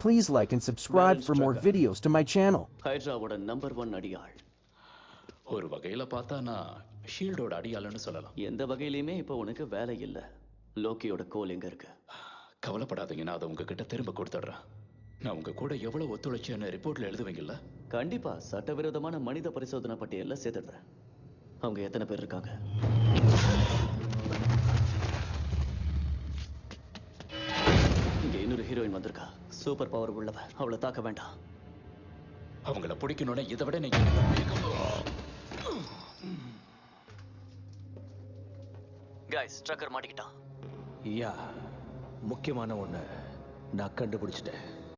Please like and subscribe for more videos to my channel. ஹைட்ராவோட number 1 அடியாள். ஒரு வகையில பார்த்தா நான் ஷீல்டோட அடியாளன்னு சொல்லலாம். எந்த வகையிலுமே இப்போ உனக்கு வேலை இல்ல. லோக்கியோட கோல் எங்க இருக்கு? கவலைப்படாதீங்க, நான் அதை உங்ககிட்ட திரும்ப கொடுத்துட்றேன். நான் உங்க கூட எவ்வளவு ஒத்துழைச்சேன்னு ரிப்போர்ட்ல எழுதுவீங்கல்ல? கண்டிப்பா சட்டவிரோதமான மனித பரிசோதனை பட்டியல்ல சேர்த்துடுறேன். அவங்க எத்தனை பேர் இருக்காங்க? இங்க இன்னொரு ஹீரோயின் வந்திருக்கா. சூப்பர் பவர் உள்ளவ. அவளை தாக்க வேண்டாம். அவங்கள பிடிக்கணும்னா இதை விட நீங்க கைஸ் ட்ரக்கர் மாட்டிக்கிட்டான். யா, முக்கியமான ஒண்ணு நான் கண்டுபிடிச்சிட்டேன்.